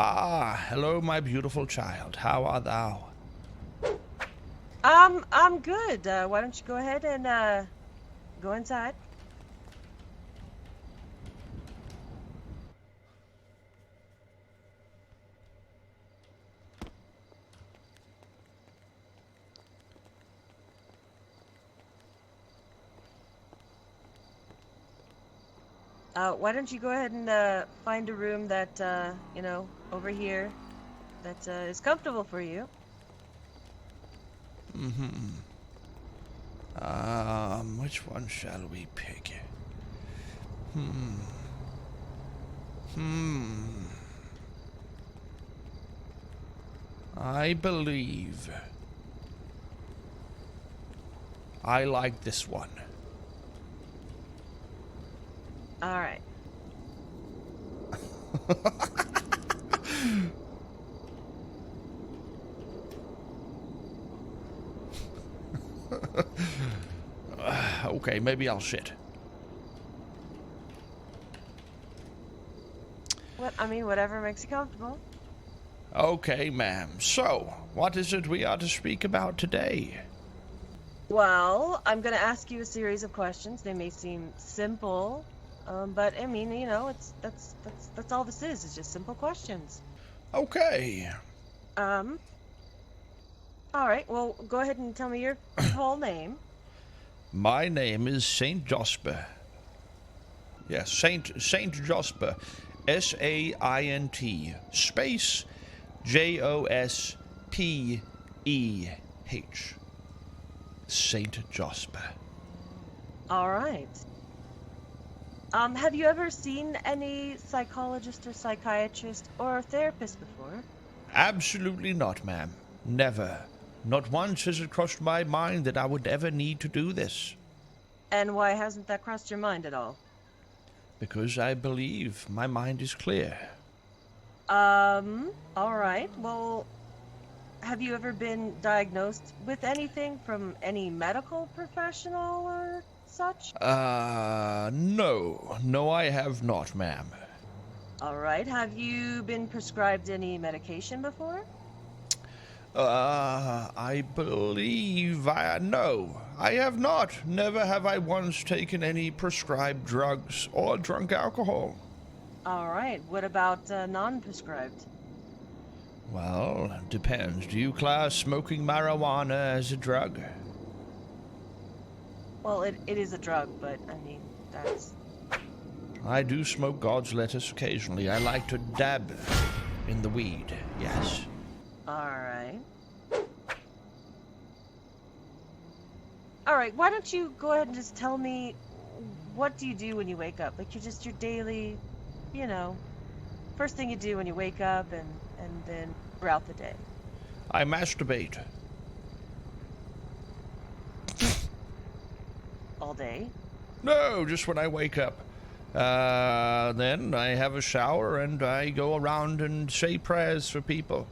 Ah, hello, my beautiful child. How art thou? I'm good. Why don't you go ahead and go inside? Why don't you go ahead and find a room that over here that is comfortable for you? Which one shall we pick? I believe I like this one. All right. Okay, maybe I'll shit. Whatever makes you comfortable. Okay, ma'am. So, what is it we are to speak about today? Well, I'm gonna ask you a series of questions. They may seem simple, but that's all this is. It's just simple questions. Okay. Um. All right. Well, go ahead and tell me your whole name. My name is Saint Jospeh. Yes, Saint Jospeh. SAINT space JOSPEH. Saint Jospeh. All right. Have you ever seen any psychologist or psychiatrist or therapist before? Absolutely not, ma'am. Never. Not once has it crossed my mind that I would ever need to do this. And why hasn't that crossed your mind at all? Because I believe my mind is clear. All right. Well, have you ever been diagnosed with anything from any medical professional or such? No. No, I have not, ma'am. All right. Have you been prescribed any medication before? I believe no, I have not. Never have I once taken any prescribed drugs or drunk alcohol. All right. What about non-prescribed? Well, depends. Do you class smoking marijuana as a drug? Well, it is a drug, but that's... I do smoke God's lettuce occasionally. I like to dab in the weed, yes. All right. All right, why don't you go ahead and just tell me, what do you do when you wake up? Like, your daily, first thing you do when you wake up and then throughout the day. I masturbate. All day? No, just when I wake up. Then I have a shower and I go around and say prayers for people.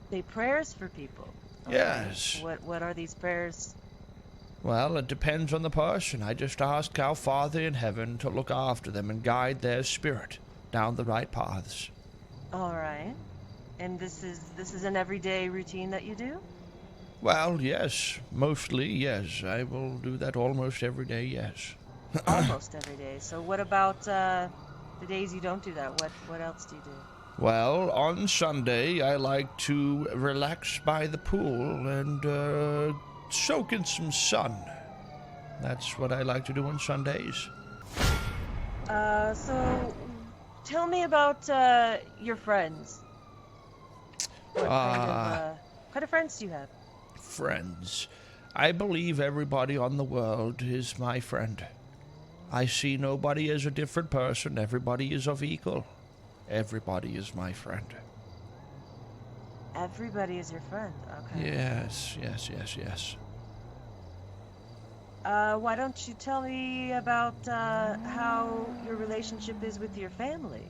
Say prayers for people? Yes. Right. What are these prayers? Well, it depends on the person. I just ask our Father in heaven to look after them and guide their spirit down the right paths. All right. And this is an everyday routine that you do? Well, yes. Mostly, yes. I will do that almost every day, yes. Almost every day. So what about the days you don't do that? What else do you do? Well, on Sunday, I like to relax by the pool and soak in some sun. That's what I like to do on Sundays. So tell me about your friends. What kind of friends do you have? Friends. I believe everybody on the world is my friend. I see nobody as a different person. Everybody is of equal. Everybody is my friend. Everybody is your friend. Okay. Yes. Why don't you tell me about how your relationship is with your family?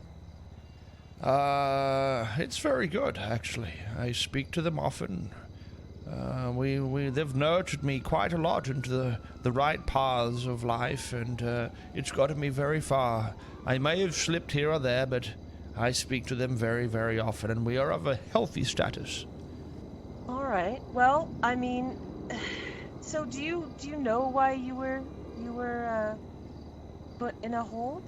It's very good, actually. I speak to them often. They've nurtured me quite a lot into the right paths of life, and it's gotten me very far. I may have slipped here or there, but I speak to them very, very often, and we are of a healthy status. All right. Well, I mean, so do you know why you were put in a hold?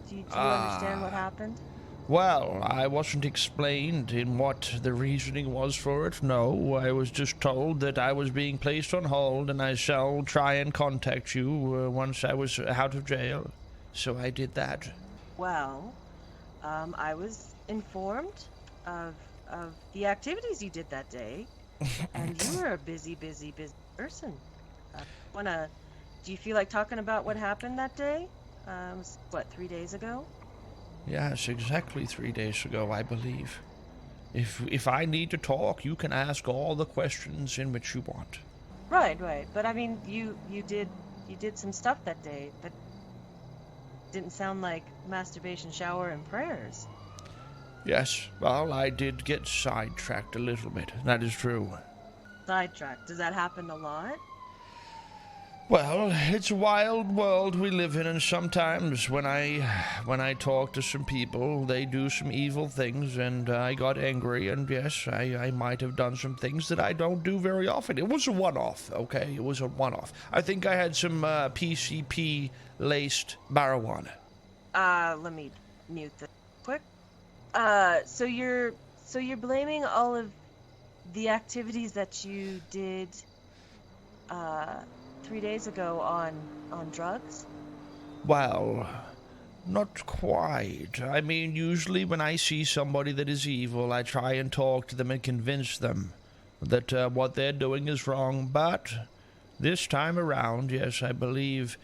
Do you understand what happened? Well, I wasn't explained in what the reasoning was for it. No, I was just told that I was being placed on hold, and I shall try and contact you once I was out of jail. So I did that. Well, I was informed of of the activities you did that day, and you were a busy, busy, busy person. Uh, wanna? Do you feel like talking about what happened that day? What, 3 days ago? Yes, exactly 3 days ago, I believe. If I need to talk, you can ask all the questions in which you want. Right, right. But I mean, you did some stuff that day, but didn't sound like masturbation, shower, and prayers. Yes, well, I did get sidetracked a little bit. That is true. Sidetracked. Does that happen a lot? Well, it's a wild world we live in, and sometimes when I talk to some people, they do some evil things, and I got angry, and yes, I might have done some things that I don't do very often. It was a one-off, okay? It was a one-off. I think I had some PCP-laced marijuana. Let me mute this quick. So you're blaming all of the activities that you did uh 3 days ago on drugs? Well, not quite. I mean, usually when I see somebody that is evil, I try and talk to them and convince them that what they're doing is wrong. But this time around, yes, I believe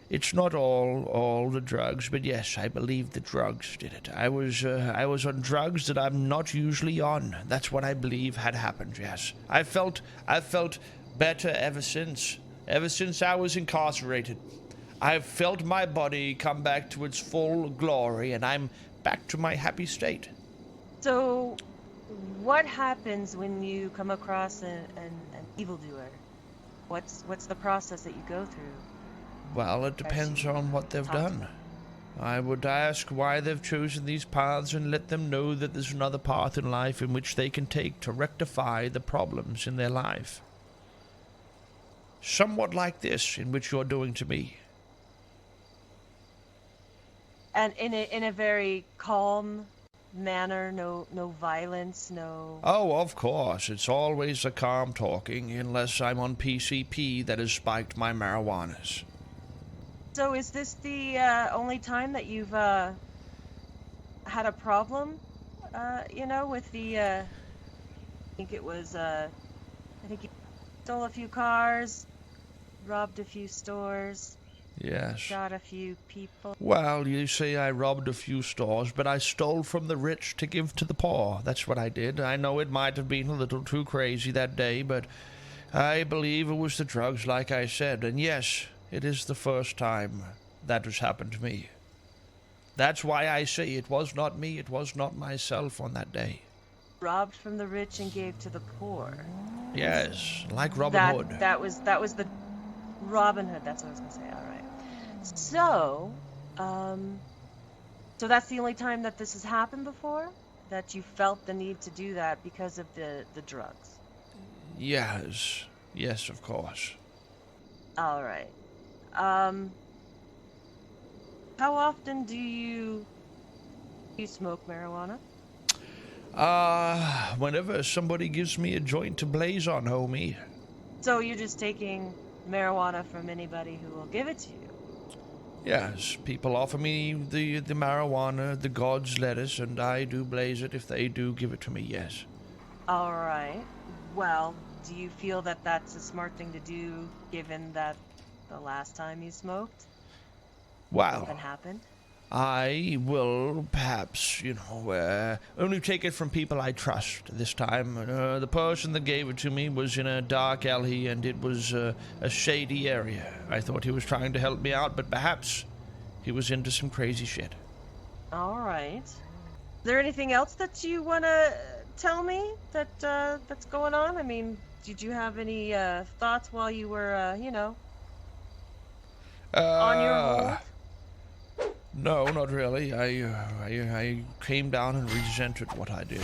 it's not all the drugs, but yes, I believe the drugs did it. I was on drugs that I'm not usually on. That's what I believe had happened. Yes, I felt better ever since. Ever since I was incarcerated, I've felt my body come back to its full glory, and I'm back to my happy state. So what happens when you come across an evildoer? What's the process that you go through Well, it as depends you on what they've talk to done. them? I would ask why they've chosen these paths and let them know that there's another path in life in which they can take to rectify the problems in their life. Somewhat like this, in which you're doing to me. And in a very calm manner, no violence, no. Oh, of course, it's always a calm talking, unless I'm on PCP that has spiked my marijuanas. So is this the only time that you've had a problem? With the I think it was I think you stole a few cars, robbed a few stores, Yes. shot a few people. Well, you say I robbed a few stores, but I stole from the rich to give to the poor. That's what I did. I know it might have been a little too crazy that day, but I believe it was the drugs, like I said. And yes, it is the first time that has happened to me. That's why I say it was not me, it was not myself on that day. Robbed from the rich and gave to the poor. Yes, like Robin That Hood. that was the Robin Hood. That's what I was gonna say. All right. So, so that's the only time that this has happened before, that you felt the need to do that because of the drugs. Yes, yes, of course. All right. Um, how often do you smoke marijuana? Whenever somebody gives me a joint to blaze on, homie. So you're just taking marijuana from anybody who will give it to you. Yes, people offer me the marijuana, the God's lettuce, and I do blaze it if they do give it to me, yes. All right. Well, do you feel that that's a smart thing to do, given that the last time you smoked, something Well, happened? I will perhaps, only take it from people I trust this time. The person that gave it to me was in a dark alley, and it was a shady area. I thought he was trying to help me out, but perhaps he was into some crazy shit. All right. Is there anything else that you want to tell me that's going on? I mean, did you have any thoughts while you were, on your Uh, hold? No, not really. I came down and resented what I did.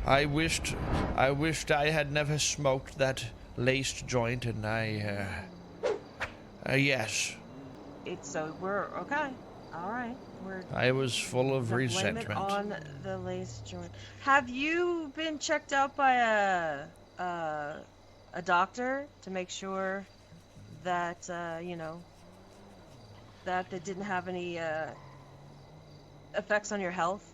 I wished I had never smoked that laced joint, and yes, So we're okay. All right. We're I was full of gonna blame it resentment. on the lace joint. Have you been checked out by a doctor to make sure that that didn't have any effects on your health?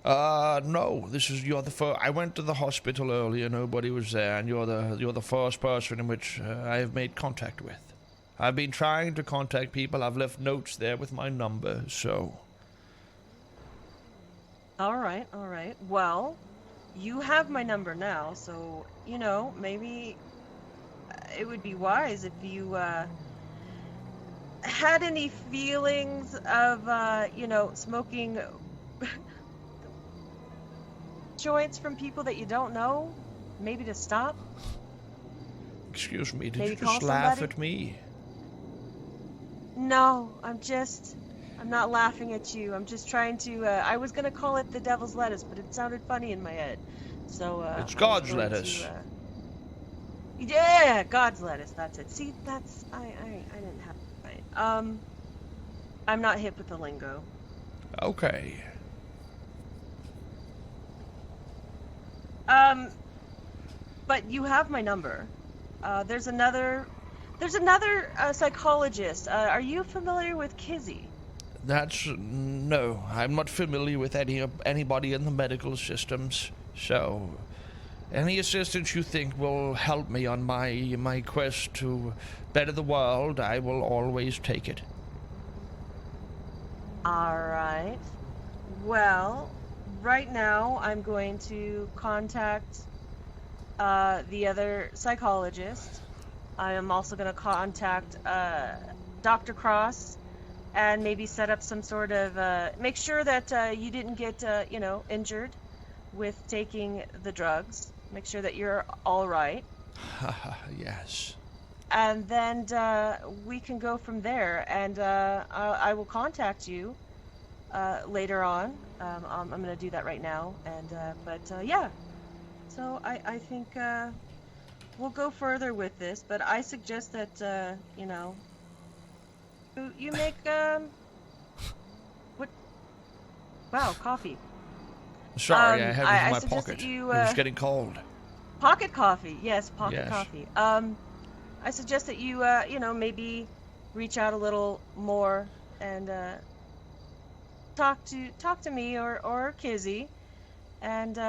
No. You're the first. I went to the hospital earlier. Nobody was there, and you're the first person in which I have made contact with. I've been trying to contact people. I've left notes there with my number. So. All right, all right. Well, you have my number now, so maybe it would be wise if you had any feelings of smoking joints from people that you don't know, maybe to stop. Excuse me. Did Maybe you call just laugh somebody? at me? No, I'm not laughing at you. I'm just trying to, I was gonna call it the devil's lettuce, but it sounded funny in my head. So, It's I was God's going lettuce. to, yeah, God's lettuce, that's it. See, I didn't have it right. I'm not hip with the lingo. Okay. But you have my number. There's another psychologist. Are you familiar with Kizzy? No. I'm not familiar with anybody in the medical systems. So, any assistance you think will help me on my quest to better the world, I will always take it. All right. Well, right now I'm going to contact the other psychologist. I am also going to contact Dr. Cross and maybe set up some sort of make sure that you didn't get injured with taking the drugs. Make sure that you're all right. Yes. And then we can go from there. And I will contact you later on. I'm going to do that right now. And yeah. So I think we'll go further with this. But I suggest that you make what? Wow, coffee. Sorry, I have it in I my suggest pocket. that you, It was getting cold. Pocket coffee. Yes, pocket Yes. coffee. I suggest that you maybe reach out a little more and talk to me or Kizzy, and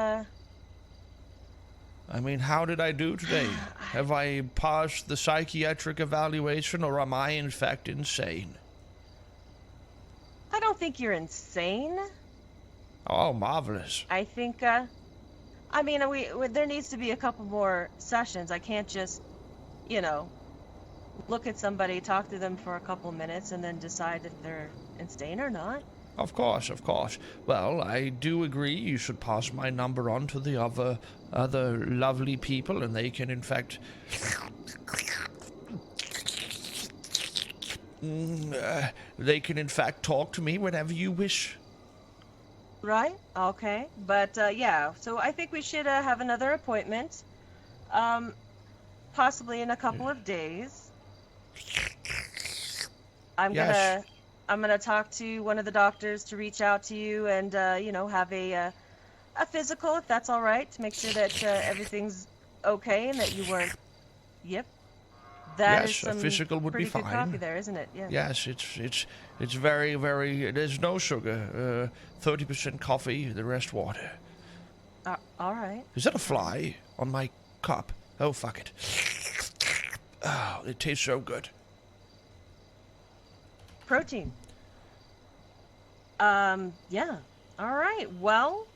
I mean, how did I do today? Have I passed the psychiatric evaluation, or am I in fact insane? I don't think you're insane. Oh, marvelous. I think I mean there needs to be a couple more sessions. I can't just look at somebody, talk to them for a couple minutes, and then decide if they're insane or not. Of course, of course. Well, I do agree you should pass my number on to the other lovely people, and they can, in fact, talk to me whenever you wish. Right? Okay. But yeah, so I think we should have another appointment. Possibly in a couple of days. I'm Yes. gonna talk to one of the doctors to reach out to you and have a physical, if that's all right, to make sure that everything's okay and that you weren't. Yep. That is Yes, a some physical would be pretty good fine. coffee there, isn't it? Yeah. Yes, it's very, very. There's no sugar. 30% coffee, the rest water. All right. Is that a fly on my cup? Oh, fuck it. Oh, it tastes so good. Protein. Yeah. All right. Well,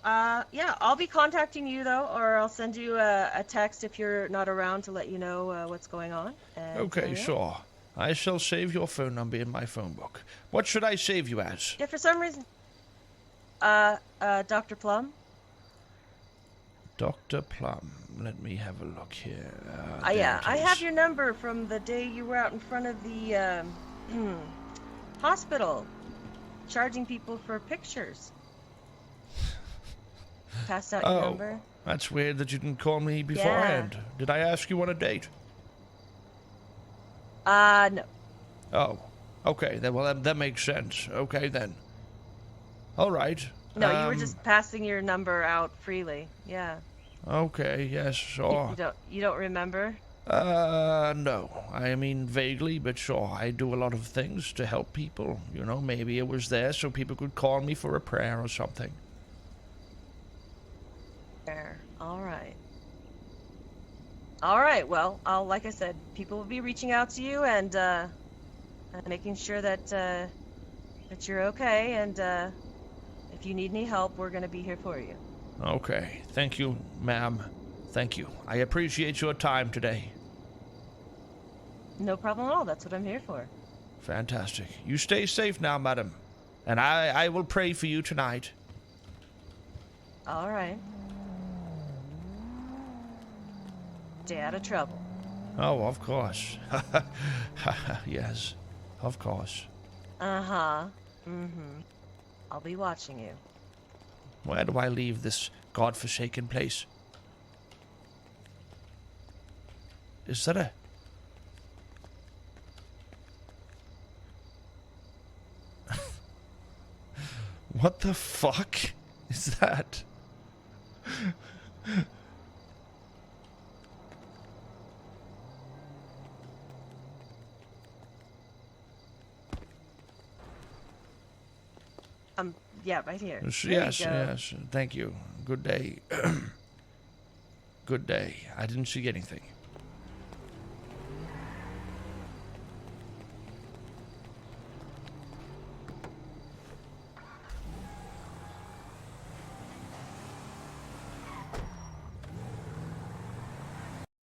yeah, I'll be contacting you though, or I'll send you a text if you're not around to let you know what's going on. And, Okay, yeah. sure. I shall save your phone number in my phone book. What should I save you as? Yeah, for some reason. Dr. Plum. Dr. Plum. Let me have a look here. Yeah, there it I is. have your number from the day you were out in front of the hospital, charging people for pictures. Passed out your Oh, number. that's weird that you didn't call me Yeah. beforehand. Did I ask you on a date? No. Oh, okay. Well, that makes sense. Okay, then. All right. No, you were just passing your number out freely. Yeah. Okay, yes, sure. You don't remember? No. I mean, vaguely, but sure. I do a lot of things to help people. You know, maybe it was there so people could call me for a prayer or something. There. All right. All right. Well, like I said, people will be reaching out to you and making sure that that you're okay. And if you need any help, we're gonna be here for you. Okay. Thank you, ma'am. Thank you. I appreciate your time today. No problem at all. That's what I'm here for. Fantastic. You stay safe now, madam. And I will pray for you tonight. All right. Stay out of trouble. Oh, of course. Yes, of course. Uh-huh. Mm-hmm. I'll be watching you. Where do I leave this godforsaken place? Is that a... What the fuck is that? Yeah, right here. Yes, There you go. yes. Thank you. Good day. Good day. I didn't see anything.